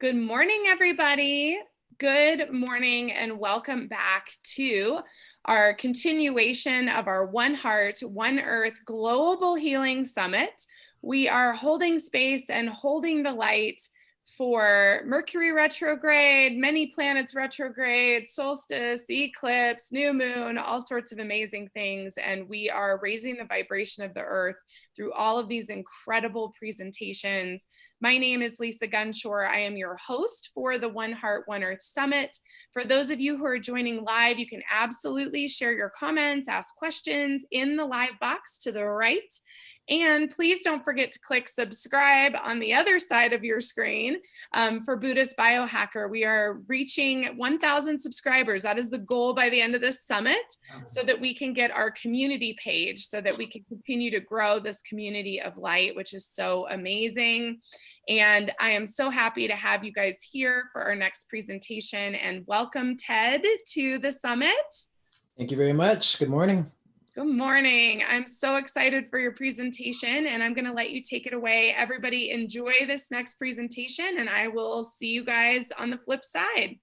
Good morning, everybody. Good morning and welcome back to our continuation of our One Heart, One Earth Global Healing Summit. We are holding space and holding the light for Mercury retrograde, many planets retrograde, solstice, eclipse, new moon, all sorts of amazing things. And we are raising the vibration of the earth through all of these incredible presentations. My name is Lisa Gunshore. I am your host for the One Heart, One Earth Summit. For those of you who are joining live, you can absolutely share your comments, ask questions in the live box to the right. And please don't forget to click subscribe on the other side of your screen for Buddhist Biohacker. We are reaching 1,000 subscribers. That is the goal by the end of this summit, so that we can get our community page, so that we can continue to grow this community of light, which is so amazing. And I am so happy to have you guys here for our next presentation. And welcome, Ted, to the summit. Thank you very much. Good morning. Good morning. I'm so excited for your presentation, and I'm going to let you take it away. Everybody enjoy this next presentation, and I will see you guys on the flip side.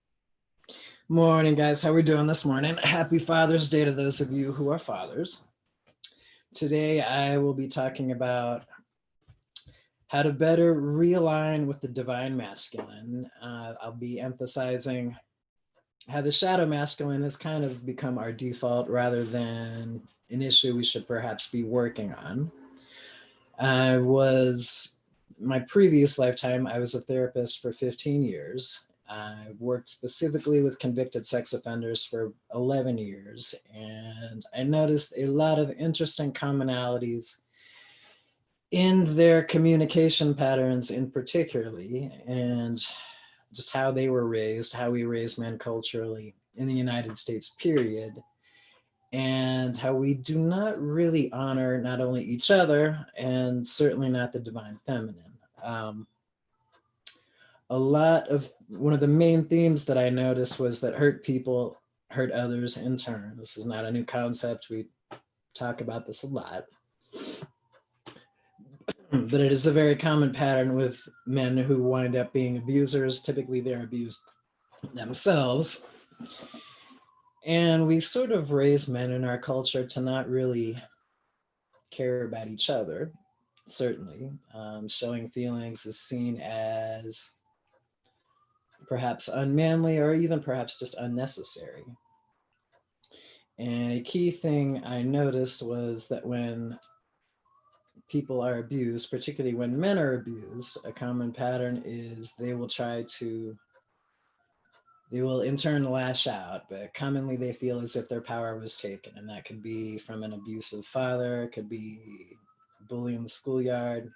Morning, guys. How are we doing this morning? Happy Father's Day to those of you who are fathers. Today, I will be talking about how to better realign with the divine masculine. I'll be emphasizing how the shadow masculine has kind of become our default rather than an issue we should perhaps be working on. My previous lifetime, I was a therapist for 15 years. I worked specifically with convicted sex offenders for 11 years, and I noticed a lot of interesting commonalities in their communication patterns in particularly, and just how they were raised, how we raise men culturally in the United States, period, and how we do not really honor not only each other and certainly not the divine feminine. One of the main themes that I noticed was that hurt people hurt others in turn. This is not a new concept. We talk about this a lot. But it is a very common pattern with men who wind up being abusers. Typically, they're abused themselves. And we sort of raise men in our culture to not really care about each other, certainly. Showing feelings is seen as perhaps unmanly or even perhaps just unnecessary. And a key thing I noticed was that when people are abused, particularly when men are abused, a common pattern is they will in turn lash out, but commonly they feel as if their power was taken. And that could be from an abusive father, it could be bullying in the schoolyard, it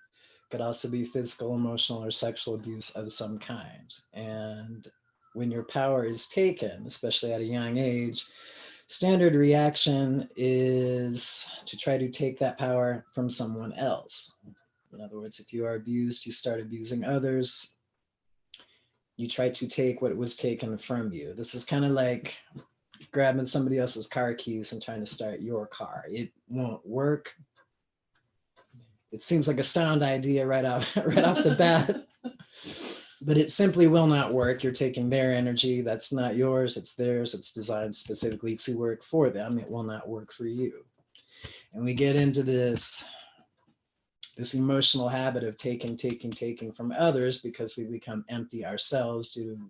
could also be physical, emotional, or sexual abuse of some kind. And when your power is taken, especially at a young age, standard reaction is to try to take that power from someone else. In other words, if you are abused, you start abusing others. You try to take what was taken from you. This is kind of like grabbing somebody else's car keys and trying to start your car. It won't work. It seems like a sound idea right off the bat, but it simply will not work. You're taking their energy. That's not yours. It's theirs. It's designed specifically to work for them. It will not work for you. And we get into this emotional habit of taking from others because we become empty ourselves due to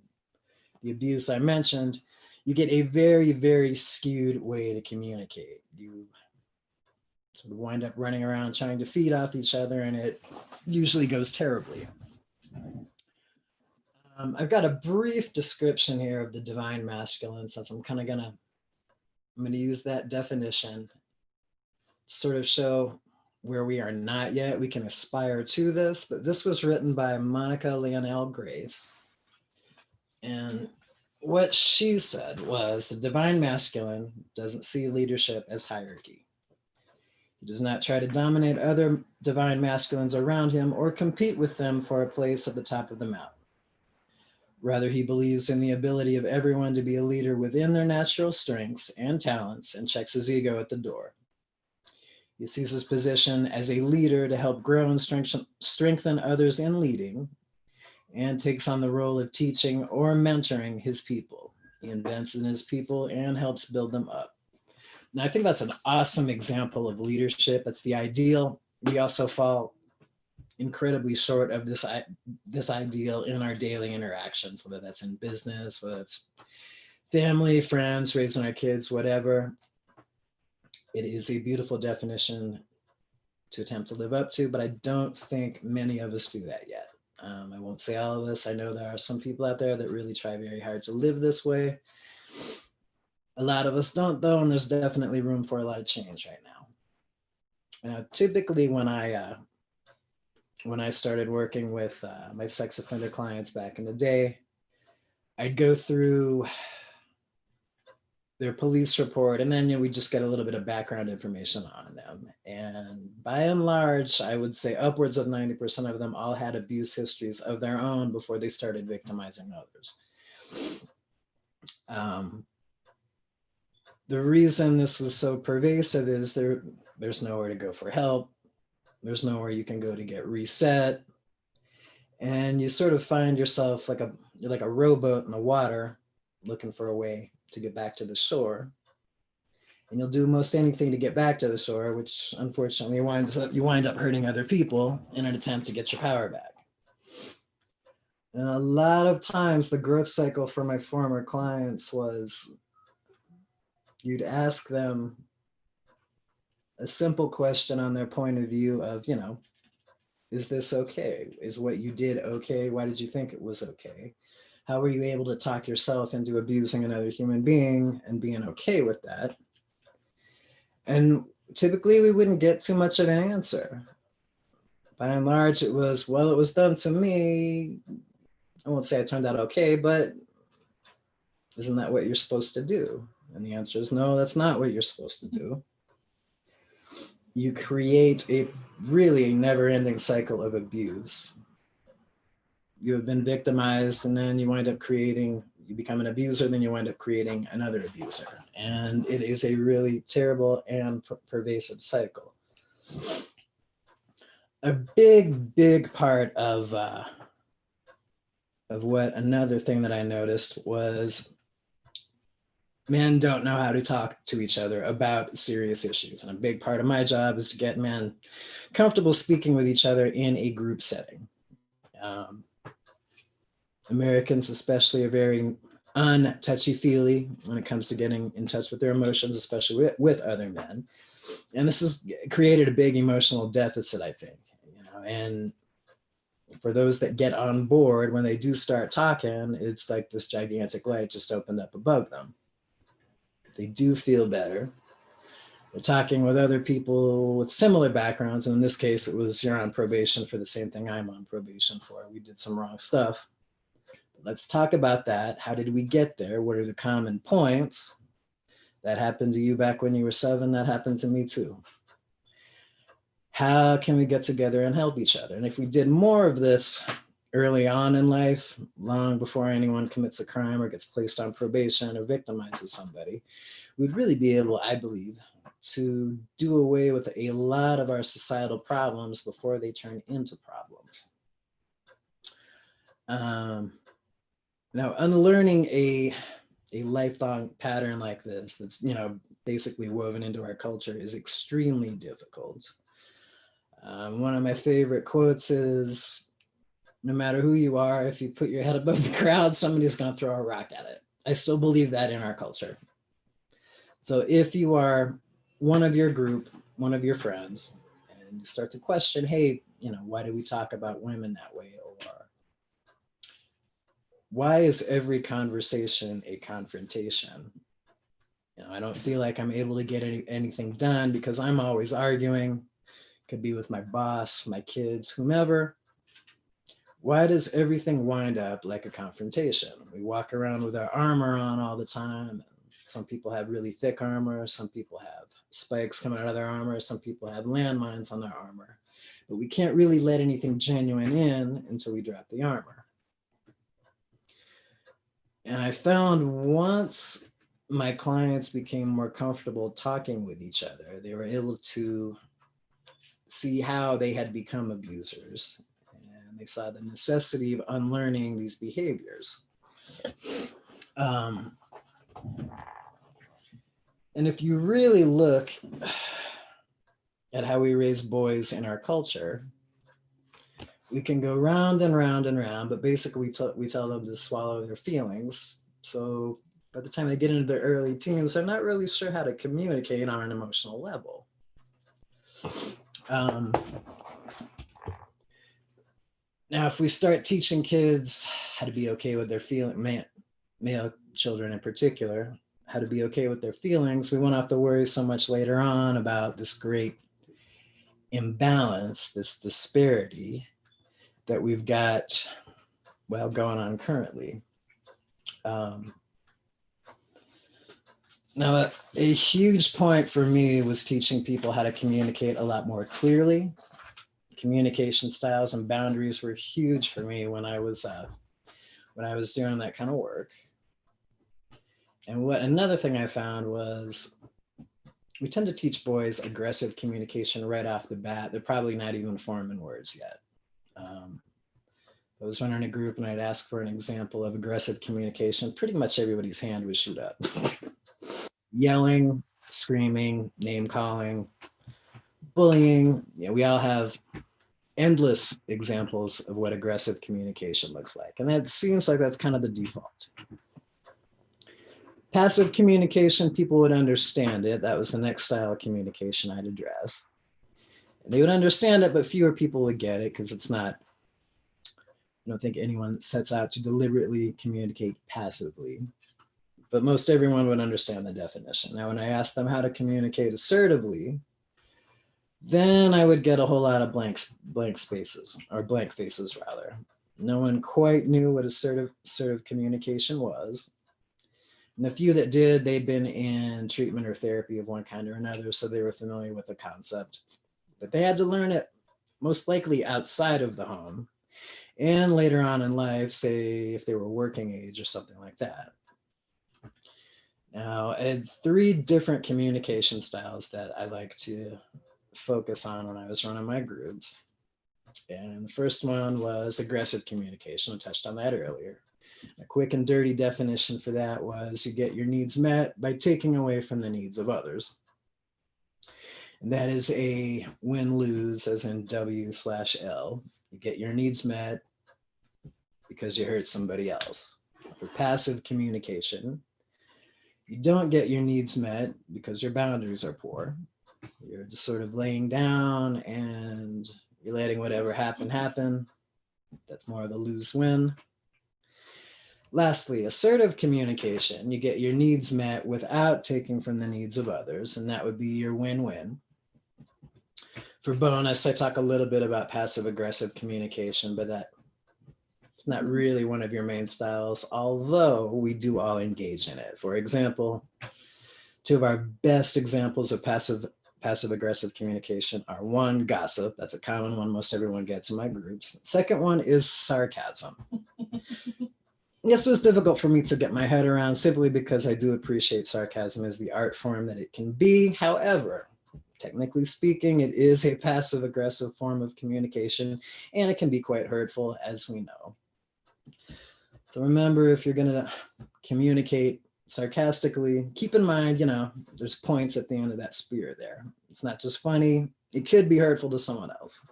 the abuse I mentioned. You get a very, very skewed way to communicate. You sort of wind up running around trying to feed off each other, and it usually goes terribly. I've got a brief description here of the divine masculine, since I'm going to use that definition to sort of show where we are not yet. We can aspire to this, but this was written by Monica Leonelle Grace. And what she said was the divine masculine doesn't see leadership as hierarchy. He does not try to dominate other divine masculines around him or compete with them for a place at the top of the mountain. Rather, he believes in the ability of everyone to be a leader within their natural strengths and talents and checks his ego at the door. He sees his position as a leader to help grow and strengthen others in leading, and takes on the role of teaching or mentoring his people. He invents in his people and helps build them up. And I think that's an awesome example of leadership. That's the ideal. We also fall incredibly short of this ideal in our daily interactions, whether that's in business, whether it's family, friends, raising our kids, whatever. It is a beautiful definition to attempt to live up to, but I don't think many of us do that yet. I won't say all of us. I know there are some people out there that really try very hard to live this way. A lot of us don't, though, and there's definitely room for a lot of change right now. Now, typically, when I started working with my sex offender clients back in the day, I'd go through their police report, and then we just get a little bit of background information on them. And by and large, I would say upwards of 90% of them all had abuse histories of their own before they started victimizing others. The reason this was so pervasive is there's nowhere to go for help. There's nowhere you can go to get reset. And you sort of find yourself you're like a rowboat in the water looking for a way to get back to the shore. And you'll do most anything to get back to the shore, which unfortunately you wind up hurting other people in an attempt to get your power back. And a lot of times the growth cycle for my former clients was you'd ask them a simple question on their point of view of, is this okay? Is what you did okay? Why did you think it was okay? How were you able to talk yourself into abusing another human being and being okay with that? And typically we wouldn't get too much of an answer. By and large, it was, well, it was done to me. I won't say I turned out okay, but isn't that what you're supposed to do? And the answer is no, that's not what you're supposed to do. You create a really never-ending cycle of abuse. You have been victimized, and then you become an abuser, then you wind up creating another abuser. And it is a really terrible and pervasive cycle. A big part of what another thing that I noticed was men don't know how to talk to each other about serious issues. And a big part of my job is to get men comfortable speaking with each other in a group setting. Americans especially are very untouchy-feely when it comes to getting in touch with their emotions, especially with other men. And this has created a big emotional deficit, I think. And for those that get on board, when they do start talking, it's like this gigantic light just opened up above them. They do feel better. They're talking with other people with similar backgrounds. And in this case, it was you're on probation for the same thing I'm on probation for. We did some wrong stuff. Let's talk about that. How did we get there? What are the common points? That happened to you back when you were 7. That happened to me too. How can we get together and help each other? And if we did more of this early on in life, long before anyone commits a crime or gets placed on probation or victimizes somebody, we'd really be able, I believe, to do away with a lot of our societal problems before they turn into problems. Now, unlearning a lifelong pattern like this that's, basically woven into our culture is extremely difficult. One of my favorite quotes is, no matter who you are, if you put your head above the crowd, somebody's going to throw a rock at it. I still believe that in our culture. So if you are one of your group, one of your friends, and you start to question, hey, why do we talk about women that way? Or why is every conversation a confrontation? I don't feel like I'm able to get anything done because I'm always arguing. Could be with my boss, my kids, whomever. Why does everything wind up like a confrontation? We walk around with our armor on all the time. Some people have really thick armor. Some people have spikes coming out of their armor. Some people have landmines on their armor. But we can't really let anything genuine in until we drop the armor. And I found once my clients became more comfortable talking with each other, they were able to see how they had become abusers. and they saw the necessity of unlearning these behaviors. And if you really look at how we raise boys in our culture, we can go round and round and round, but basically we tell them to swallow their feelings. So by the time they get into their early teens, they're not really sure how to communicate on an emotional level. Now, if we start teaching kids how to be okay with their feelings, male children in particular, how to be okay with their feelings, we won't have to worry so much later on about this great imbalance, this disparity that we've got, well, going on currently. Now, a huge point for me was teaching people how to communicate a lot more clearly. Communication styles and boundaries were huge for me when I was doing that kind of work. And another thing I found was we tend to teach boys aggressive communication right off the bat. They're probably not even forming words yet. I was running a group and I'd ask for an example of aggressive communication. Pretty much everybody's hand would shoot up. Yelling, screaming, name calling, bullying. Yeah, we all have endless examples of what aggressive communication looks like. And that seems like that's kind of the default. Passive communication, people would understand it. That was the next style of communication I'd address. And they would understand it, but fewer people would get it because it's not, I don't think anyone sets out to deliberately communicate passively, but most everyone would understand the definition. Now, when I asked them how to communicate assertively, then I would get a whole lot of blank spaces, or blank faces rather. No one quite knew what assertive communication was. And the few that did, they'd been in treatment or therapy of one kind or another, so they were familiar with the concept. But they had to learn it most likely outside of the home and later on in life, say if they were working age or something like that. Now, I had 3 different communication styles that I like to focus on when I was running my groups. And the first one was aggressive communication. I touched on that earlier. A quick and dirty definition for that was you get your needs met by taking away from the needs of others. And that is a win-lose, as in W/L. You get your needs met because you hurt somebody else. For passive communication, you don't get your needs met because your boundaries are poor. You're just sort of laying down and you're letting whatever happen. That's more of a lose-win. Lastly, assertive communication, you get your needs met without taking from the needs of others, and that would be your win-win. For bonus, I talk a little bit about passive-aggressive communication, but that's not really one of your main styles, although we do all engage in it. For example, 2 of our best examples of passive-aggressive communication are 1, gossip. That's a common one most everyone gets in my groups. The second one is sarcasm. This was difficult for me to get my head around simply because I do appreciate sarcasm as the art form that it can be. However, technically speaking, it is a passive-aggressive form of communication, and it can be quite hurtful, as we know. So remember, if you're going to communicate sarcastically, keep in mind, there's points at the end of that spear there. It's not just funny, it could be hurtful to someone else.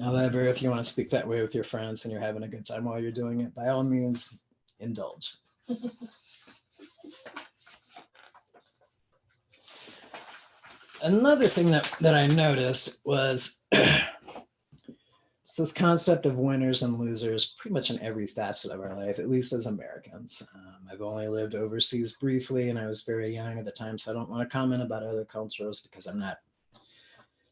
However, if you want to speak that way with your friends and you're having a good time while you're doing it, by all means, indulge. Another thing that I noticed was this concept of winners and losers pretty much in every facet of our life, at least as Americans. I've only lived overseas briefly and I was very young at the time, so I don't want to comment about other cultures because I'm not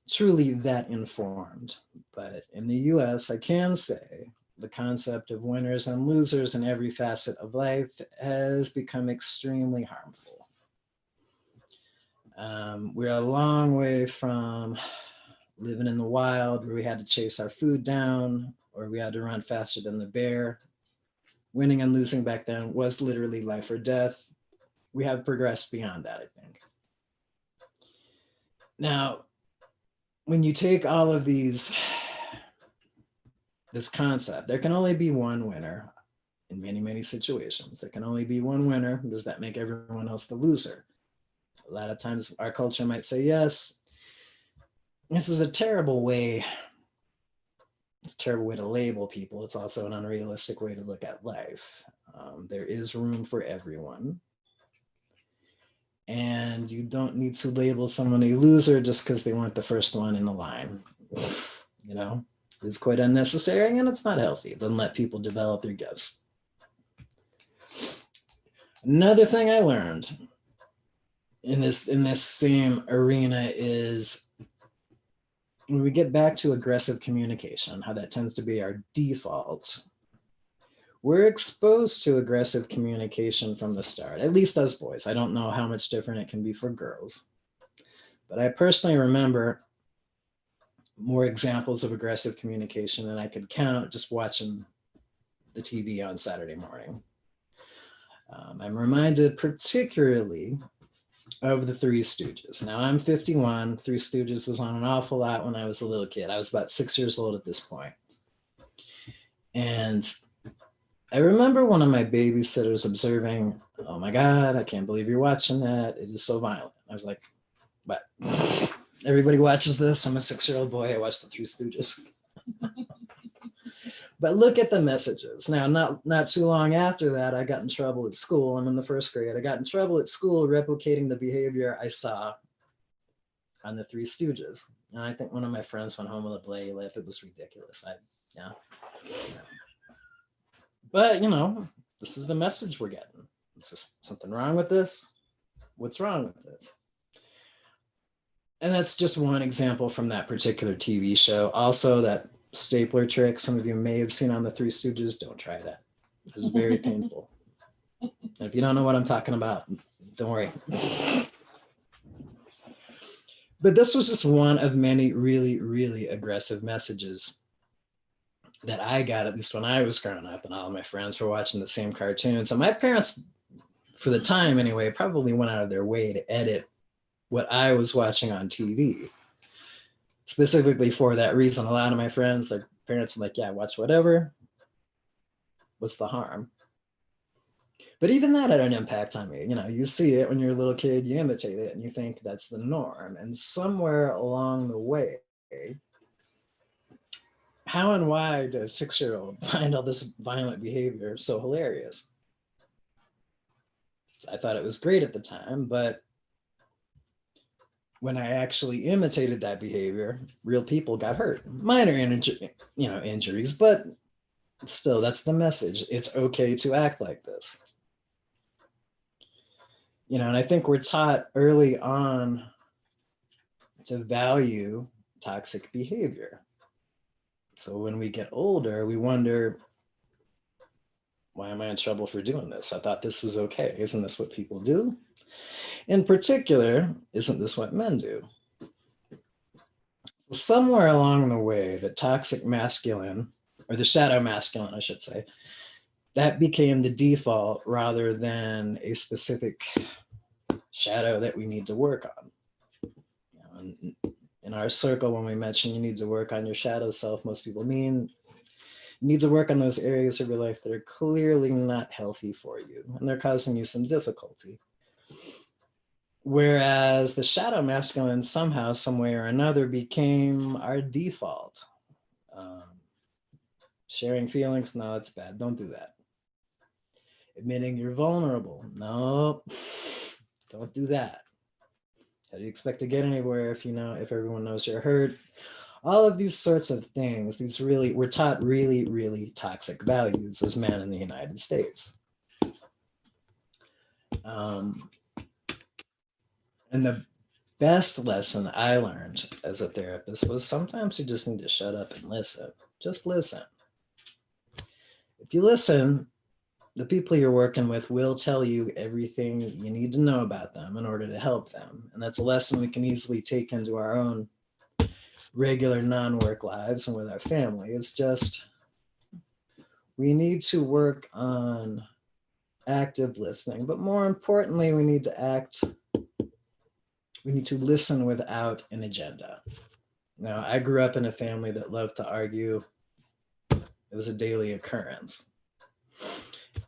truly that informed. But in the US, I can say the concept of winners and losers in every facet of life has become extremely harmful. We're a long way from living in the wild where we had to chase our food down or we had to run faster than the bear. Winning and losing back then was literally life or death. We have progressed beyond that, I think. Now, when you take all of these this concept. There can only be one winner in many, many situations. There can only be one winner. Does that make everyone else the loser? A lot of times our culture might say yes. This is a terrible way. It's a terrible way to label people. It's also an unrealistic way to look at life. There is room for everyone. And you don't need to label someone a loser just because they weren't the first one in the line. You know, it's quite unnecessary and it's not healthy. It doesn't let people develop their gifts. Another thing I learned in this same arena is when we get back to aggressive communication, how that tends to be our default. We're exposed to aggressive communication from the start, at least as boys. I don't know how much different it can be for girls. But I personally remember more examples of aggressive communication than I could count just watching the TV on Saturday morning. I'm reminded particularly of the Three Stooges. Now I'm 51. Three Stooges was on an awful lot when I was a little kid. I was about 6 years old at this point. And I remember one of my babysitters observing, "Oh my God, I can't believe you're watching that. It is so violent." I was like, "But everybody watches this. I'm a 6-year-old boy. I watch the Three Stooges." But look at the messages. Now, not too long after that, I got in trouble at school. I'm in the first grade. I got in trouble at school replicating the behavior I saw on the Three Stooges. And I think one of my friends went home with a bloody lip. It was ridiculous. Yeah. But, this is the message we're getting. Is there something wrong with this? What's wrong with this? And that's just one example from that particular TV show. Also, that stapler trick some of you may have seen on the Three Stooges, don't try that. It was very painful. And if you don't know what I'm talking about, don't worry. But this was just one of many really, really aggressive messages that I got, at least when I was growing up, and all of my friends were watching the same cartoons. And my parents, for the time anyway, probably went out of their way to edit what I was watching on TV. Specifically for that reason. A lot of my friends, their parents were like, "Yeah, watch whatever. What's the harm?" But even that had an impact on me. You see it when you're a little kid, you imitate it, and you think that's the norm. And somewhere along the way, how and why does a 6-year-old find all this violent behavior so hilarious? I thought it was great at the time, but when I actually imitated that behavior, real people got hurt. Minor injuries, but still, that's the message. It's okay to act like this. And I think we're taught early on to value toxic behavior. So when we get older, we wonder, why am I in trouble for doing this? I thought this was okay. Isn't this what people do? In particular, isn't this what men do? Somewhere along the way, the toxic masculine, or the shadow masculine, I should say, that became the default rather than a specific shadow that we need to work on. In our circle, when we mention you need to work on your shadow self, most people mean you need to work on those areas of your life that are clearly not healthy for you, and they're causing you some difficulty. Whereas the shadow masculine somehow, some way or another, became our default. Sharing feelings, no, that's bad. Don't do that. Admitting you're vulnerable, no, don't do that. How do you expect to get anywhere if everyone knows you're hurt? All of these sorts of things, we're taught really, really toxic values as men in the United States. And the best lesson I learned as a therapist was sometimes you just need to shut up and listen. Just listen. If you listen, the people you're working with will tell you everything you need to know about them in order to help them. And that's a lesson we can easily take into our own regular non-work lives and with our family. It's just, we need to work on active listening, but more importantly, we need to listen without an agenda. Now, I grew up in a family that loved to argue. It was a daily occurrence.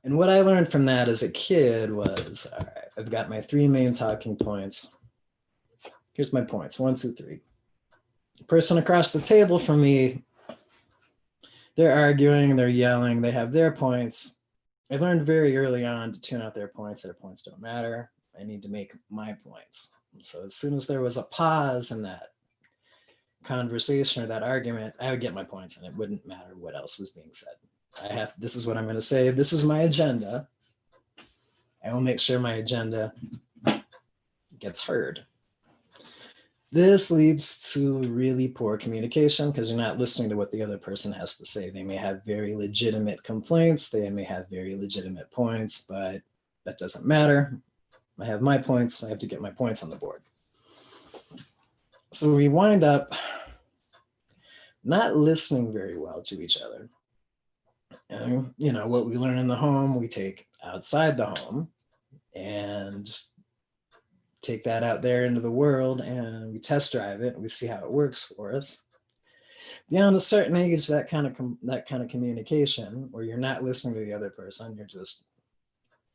And what I learned from that as a kid was, all right, I've got my 3 main talking points. Here's my points, 1, 2, 3. The person across the table from me, they're arguing, they're yelling, they have their points. I learned very early on to tune out their points. Their points don't matter. I need to make my points. So as soon as there was a pause in that conversation or that argument, I would get my points and it wouldn't matter what else was being said. This is what I'm going to say. This is my agenda. I will make sure my agenda gets heard. This leads to really poor communication because you're not listening to what the other person has to say. They may have very legitimate complaints. They may have very legitimate points, but that doesn't matter. I have my points. I have to get my points on the board. So we wind up not listening very well to each other. And, what we learn in the home, we take outside the home and take that out there into the world, and we test drive it. We see how it works for us. Beyond a certain age, that kind of communication, where you're not listening to the other person, you're just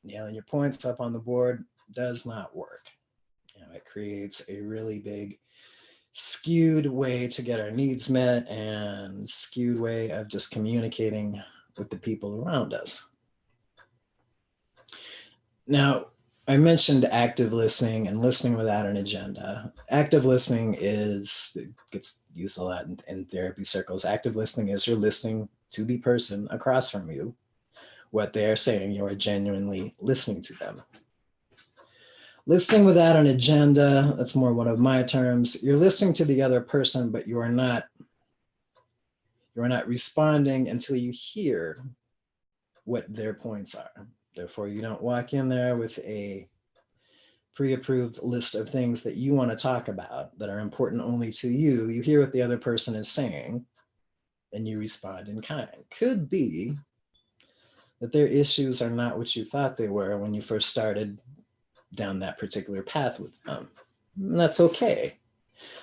nailing your points up on the board, does not work. It creates a really big skewed way to get our needs met and skewed way of just communicating with the people around us. Now, I mentioned active listening and listening without an agenda. Active listening gets used a lot in therapy circles. Active listening is you're listening to the person across from you, what they are saying. You are genuinely listening to them. Listening without an agenda, that's more one of my terms. You're listening to the other person, but you are not responding until you hear what their points are. Therefore, you don't walk in there with a pre-approved list of things that you want to talk about that are important only to you. You hear what the other person is saying, and you respond in kind. Could be that their issues are not what you thought they were when you first started down that particular path with them. And that's okay.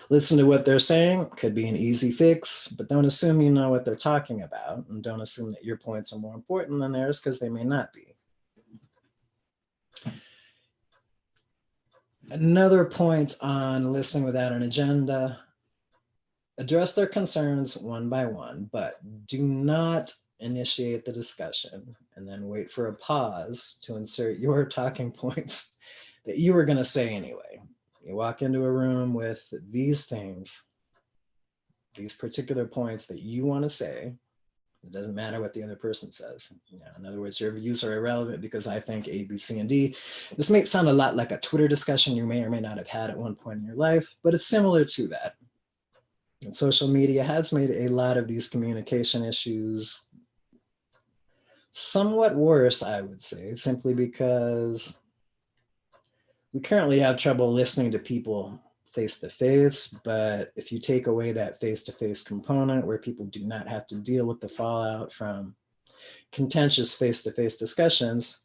Listen to what they're saying. Could be an easy fix, but don't assume you know what they're talking about, and don't assume that your points are more important than theirs, because they may not be. Another point on listening without an agenda: address their concerns one by one, but do not initiate the discussion and then wait for a pause to insert your talking points that you were going to say anyway. You walk into a room with these things, these particular points that you want to say. It doesn't matter what the other person says. In other words, your views are irrelevant because I think A, B, C, and D. This may sound a lot like a Twitter discussion you may or may not have had at one point in your life, but it's similar to that. And social media has made a lot of these communication issues somewhat worse, I would say, simply because we currently have trouble listening to people face-to-face, but if you take away that face-to-face component where people do not have to deal with the fallout from contentious face-to-face discussions,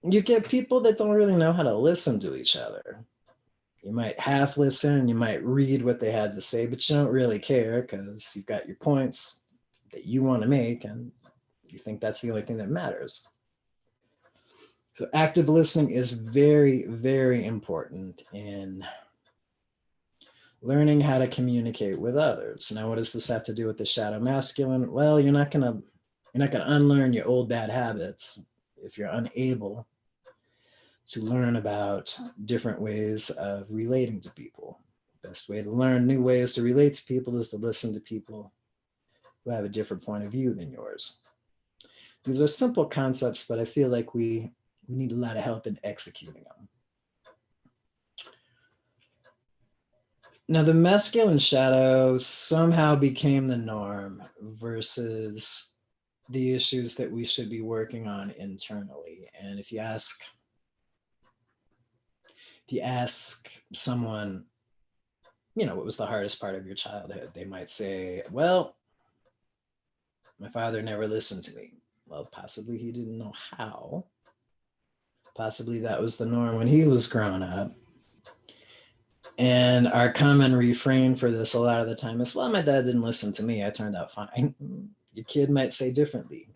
you get people that don't really know how to listen to each other. You might half listen, you might read what they had to say, but you don't really care because you've got your points that you want to make and you think that's the only thing that matters. So active listening is very, very important in learning how to communicate with others. Now, what does this have to do with the shadow masculine? Well, you're not gonna unlearn your old bad habits if you're unable to learn about different ways of relating to people. Best way to learn new ways to relate to people is to listen to people who have a different point of view than yours. These are simple concepts, but I feel like we need a lot of help in executing them. Now, the masculine shadow somehow became the norm versus the issues that we should be working on internally. And if you ask someone, what was the hardest part of your childhood? They might say, well, my father never listened to me. Well, possibly he didn't know how. Possibly that was the norm when he was growing up. And our common refrain for this a lot of the time is, well, my dad didn't listen to me. I turned out fine. Your kid might say differently.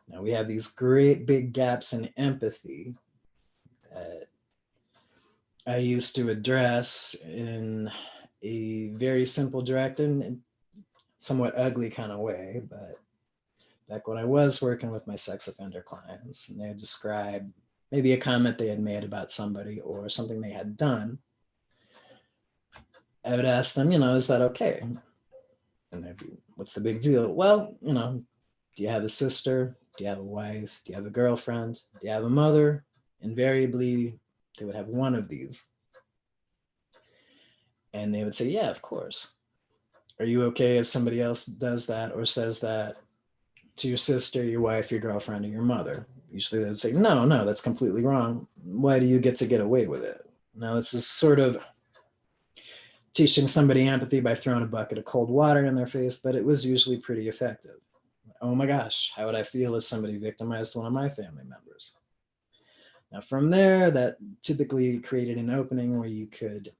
Now we have these great big gaps in empathy that I used to address in a very simple, direct, and somewhat ugly kind of way. But back when I was working with my sex offender clients, and they would describe maybe a comment they had made about somebody or something they had done, I would ask them, is that okay? And they'd be, what's the big deal? Well, do you have a sister? Do you have a wife? Do you have a girlfriend? Do you have a mother? Invariably, they would have one of these. And they would say, yeah, of course. Are you okay if somebody else does that or says that to your sister, your wife, your girlfriend, or your mother? Usually they would say, no, that's completely wrong. Why do you get away with it? Now, this is sort of teaching somebody empathy by throwing a bucket of cold water in their face, but it was usually pretty effective. Oh my gosh, how would I feel if somebody victimized one of my family members? Now, from there, that typically created an opening where you could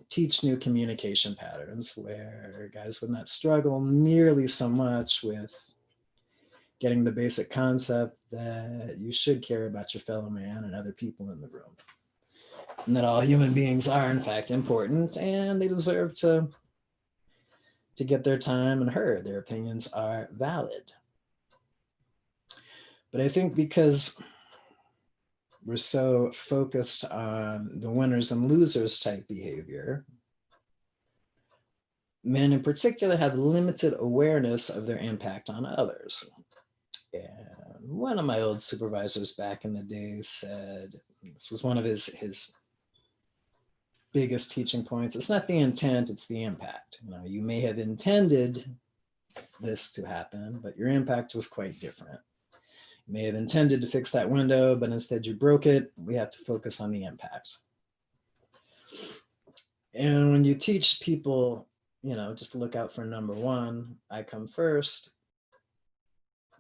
teach new communication patterns where guys would not struggle nearly so much with getting the basic concept that you should care about your fellow man and other people in the room. And that all human beings are, in fact, important and they deserve to get their time and heard. Their opinions are valid. But I think because we're so focused on the winners and losers type behavior, men in particular have limited awareness of their impact on others. And one of my old supervisors back in the day said, this was one of his biggest teaching points, it's not the intent, it's the impact. You may have intended this to happen, but your impact was quite different. You may have intended to fix that window, but instead you broke it. We have to focus on the impact. And when you teach people, just look out for number one, I come first,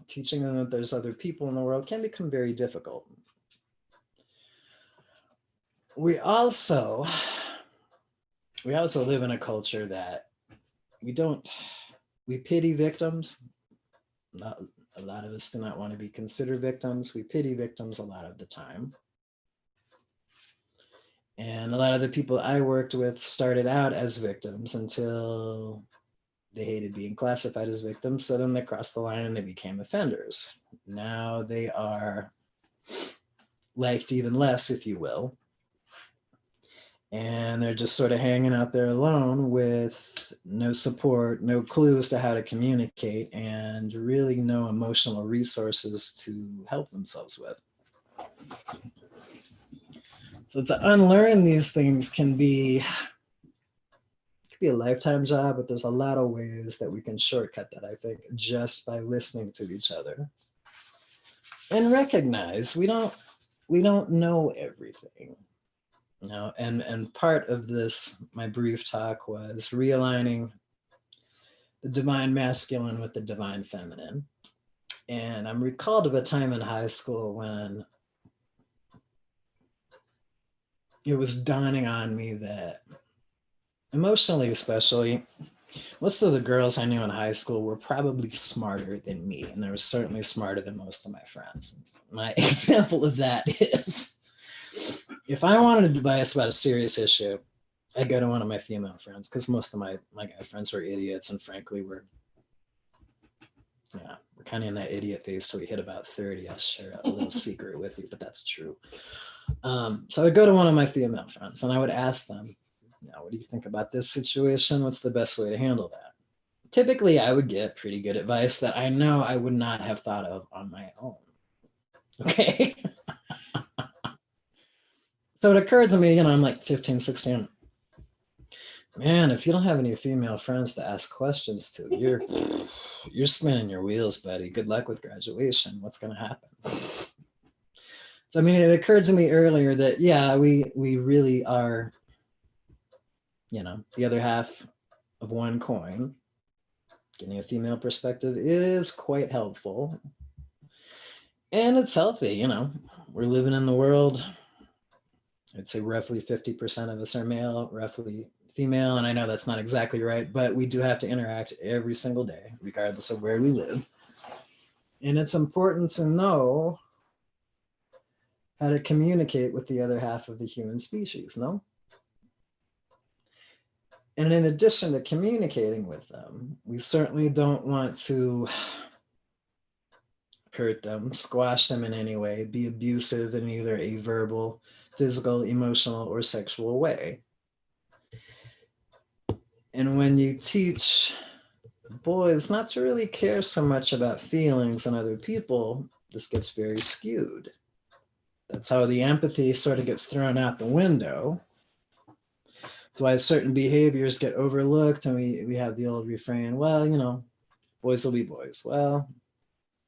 teaching them that there's other people in the world can become very difficult. We also live in a culture that we pity victims. A lot of us do not want to be considered victims. We pity victims a lot of the time. And a lot of the people I worked with started out as victims until they hated being classified as victims. So then they crossed the line and they became offenders. Now they are liked even less, if you will. And they're just sort of hanging out there alone with no support, no clue as to how to communicate, and really no emotional resources to help themselves with. So to unlearn these things can be a lifetime job, but there's a lot of ways that we can shortcut that, I think, just by listening to each other. And recognize we don't know everything. And part of this, my brief talk, was realigning the divine masculine with the divine feminine. And I'm recalled of a time in high school when it was dawning on me that emotionally, especially, most of the girls I knew in high school were probably smarter than me, and they were certainly smarter than most of my friends. My example of that is, if I wanted advice about a serious issue, I'd go to one of my female friends, because most of my guy friends were idiots, and frankly, we're kind of in that idiot phase till we hit about 30. I'll share a little secret with you, but that's true. So I'd go to one of my female friends, and I would ask them, what do you think about this situation? What's the best way to handle that? Typically, I would get pretty good advice that I know I would not have thought of on my own. Okay. So it occurred to me, I'm like 15, 16. Man, if you don't have any female friends to ask questions to, you're spinning your wheels, buddy. Good luck with graduation. What's going to happen? So, it occurred to me earlier that, we really are, the other half of one coin. Getting a female perspective is quite helpful. And it's healthy, we're living in the world. I'd say roughly 50% of us are male, roughly female, and I know that's not exactly right, but we do have to interact every single day, regardless of where we live. And it's important to know how to communicate with the other half of the human species, no? And in addition to communicating with them, we certainly don't want to hurt them, squash them in any way, be abusive in either a verbal, physical, emotional, or sexual way. And when you teach boys not to really care so much about feelings and other people, this gets very skewed. That's how the empathy sort of gets thrown out the window. That's why certain behaviors get overlooked, and we have the old refrain, well, you know, boys will be boys. Well,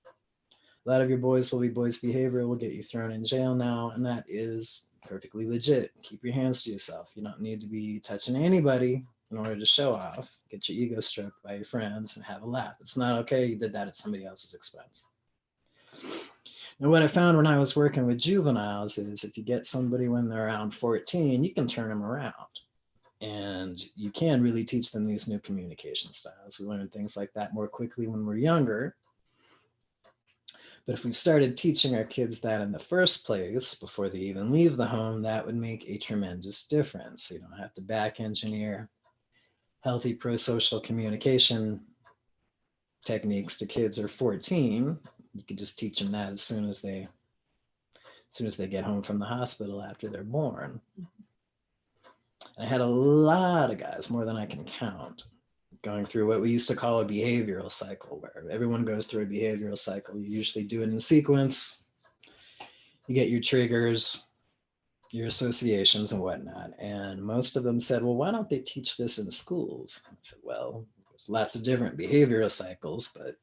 a lot of your boys will be boys behavior will get you thrown in jail now, and that is perfectly legit. Keep your hands to yourself. You don't need to be touching anybody in order to show off, get your ego stroked by your friends, and have a laugh. It's not okay you did that at somebody else's expense. And what I found when I was working with juveniles is if you get somebody when they're around 14, you can turn them around. And you can really teach them these new communication styles. We learn things like that more quickly when we're younger. But if we started teaching our kids that in the first place, before they even leave the home, that would make a tremendous difference. You don't have to back engineer healthy pro-social communication techniques to kids who are 14. You could just teach them that as soon as they get home from the hospital after they're born. I had a lot of guys, more than I can count, going through what we used to call a behavioral cycle, where everyone goes through a behavioral cycle. You usually do it in sequence. You get your triggers, your associations and whatnot. And most of them said, well, why don't they teach this in schools? I said, well, there's lots of different behavioral cycles, but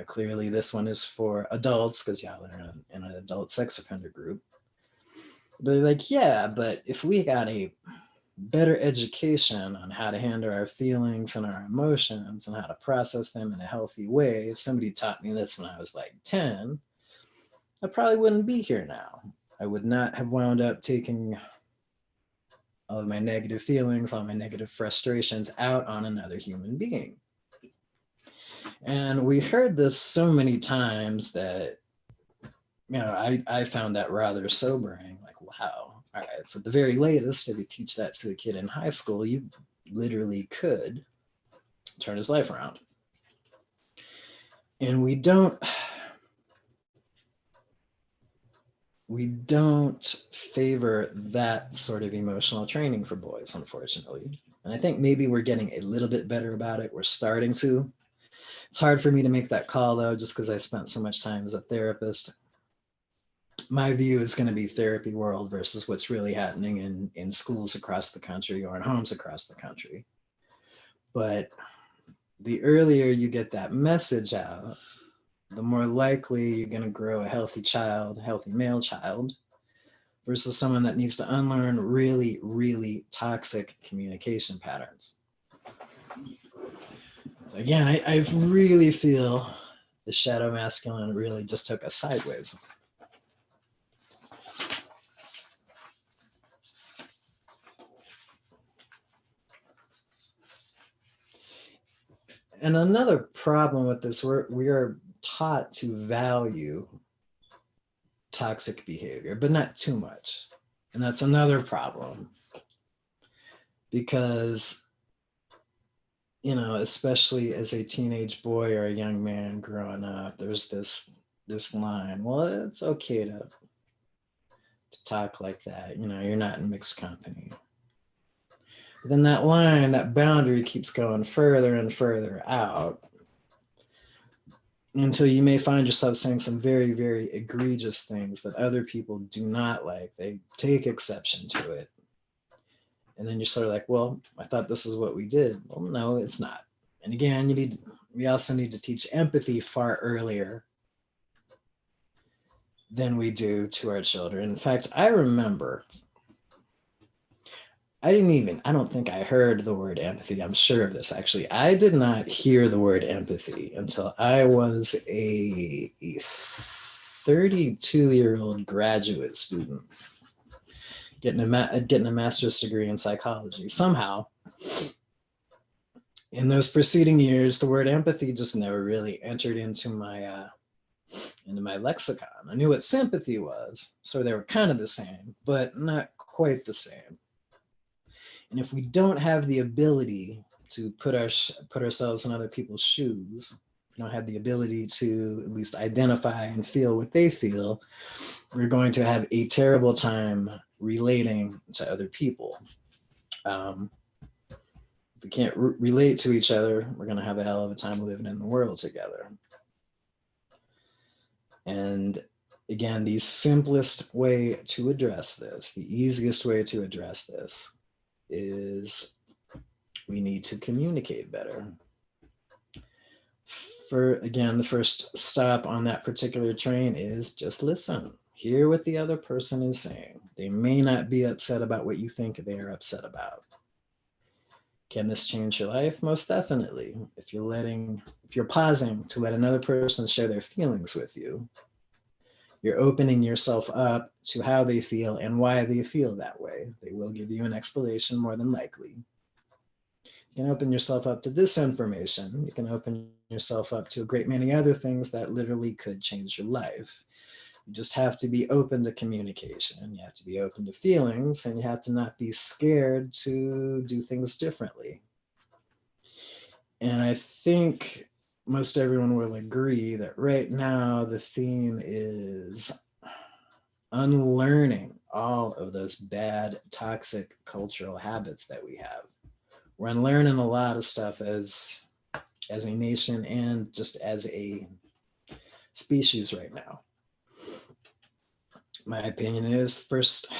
clearly this one is for adults because y'all are in an adult sex offender group. But they're like, yeah, but if we got a better education on how to handle our feelings and our emotions and how to process them in a healthy way, if somebody taught me this when I was like 10, I probably wouldn't be here now. I would not have wound up taking all of my negative feelings, all my negative frustrations out on another human being. And we heard this so many times that, I found that rather sobering. Like, wow, all right, so at the very latest, if you teach that to a kid in high school, you literally could turn his life around. And we don't favor that sort of emotional training for boys, unfortunately. And I think maybe we're getting a little bit better about it. We're starting to. It's hard for me to make that call, though, just because I spent so much time as a therapist. My view is going to be therapy world versus what's really happening in schools across the country or in homes across the country. But the earlier you get that message out, the more likely you're going to grow a healthy child, healthy male child, versus someone that needs to unlearn really, really toxic communication patterns. So again, I really feel the shadow masculine really just took us sideways. And another problem with this, we are taught to value toxic behavior, but not too much. And that's another problem because, especially as a teenage boy or a young man growing up, there's this line, well, it's okay to talk like that. You're not in mixed company. But then that line, that boundary keeps going further and further out until you may find yourself saying some very, very egregious things that other people do not like. They take exception to it. And then you're sort of like, well, I thought this is what we did. Well, no, it's not. And again, we also need to teach empathy far earlier than we do to our children. In fact, I remember, I don't think I heard the word empathy. I'm sure of this, actually. I did not hear the word empathy until I was a 32-year-old graduate student getting a master's degree in psychology. Somehow, in those preceding years, the word empathy just never really entered into my lexicon. I knew what sympathy was, so they were kind of the same, but not quite the same. And if we don't have the ability to put ourselves in other people's shoes, we don't have the ability to at least identify and feel what they feel, we're going to have a terrible time relating to other people. If we can't relate to each other, we're going to have a hell of a time living in the world together. And again, the simplest way to address this, the easiest way to address this, is we need to communicate better. Again, the first stop on that particular train is just listen. Hear what the other person is saying. They may not be upset about what you think they are upset about. Can this change your life? Most definitely. If you're pausing to let another person share their feelings with you, you're opening yourself up to how they feel and why they feel that way. They will give you an explanation more than likely. You can open yourself up to this information. You can open yourself up to a great many other things that literally could change your life. You just have to be open to communication. You have to be open to feelings, and you have to not be scared to do things differently. And I think most everyone will agree that right now the theme is unlearning all of those bad, toxic cultural habits that we have. We're unlearning a lot of stuff as a nation and just as a species right now. My opinion is, first,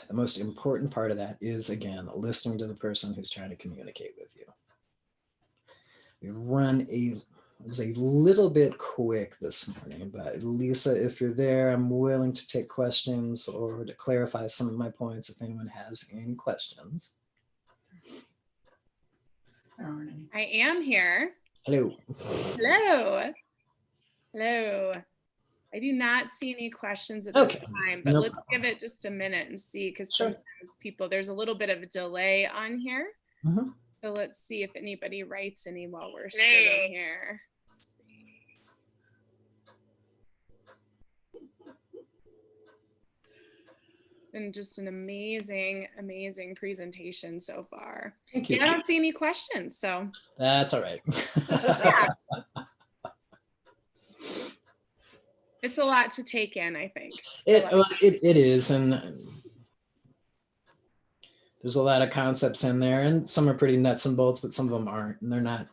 the most important part of that is, again, listening to the person who's trying to communicate with you. It was a little bit quick this morning, but Lisa, if you're there, I'm willing to take questions or to clarify some of my points if anyone has any questions. I am here. Hello. Hello. Hello. I do not see any questions at this time, but let's give it just a minute and see, because sometimes there's a little bit of a delay on here. Mm-hmm. So let's see if anybody writes any while we're sitting here. Let's see. And just an amazing, amazing presentation so far. Thank you. I don't see any questions, so. That's all right. Yeah. It's a lot to take in, I think. It is, and there's a lot of concepts in there, and some are pretty nuts and bolts, but some of them aren't, and they're not. In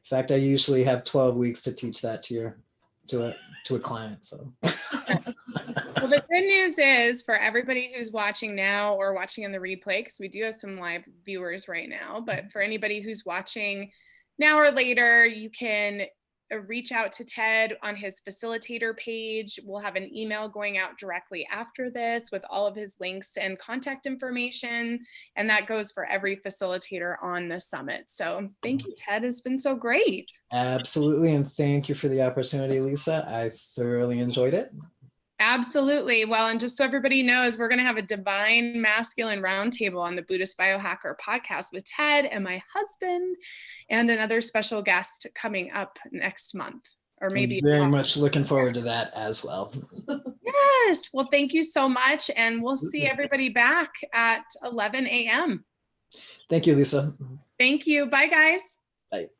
fact, I usually have 12 weeks to teach that to a client. So. Well, the good news is, for everybody who's watching now or watching in the replay, because we do have some live viewers right now, but for anybody who's watching now or later, you can reach out to Ted on his facilitator page. We'll have an email going out directly after this with all of his links and contact information. And that goes for every facilitator on the summit. So thank you, Ted. It's been so great. Absolutely. And thank you for the opportunity, Lisa. I thoroughly enjoyed it. Absolutely. Well, and just so everybody knows, we're going to have a Divine Masculine Roundtable on the Buddhist Biohacker podcast with Ted and my husband and another special guest coming up next month, or maybe. I'm very much looking forward to that as well. Yes. Well, thank you so much. And we'll see everybody back at 11 a.m. Thank you, Lisa. Thank you. Bye, guys. Bye.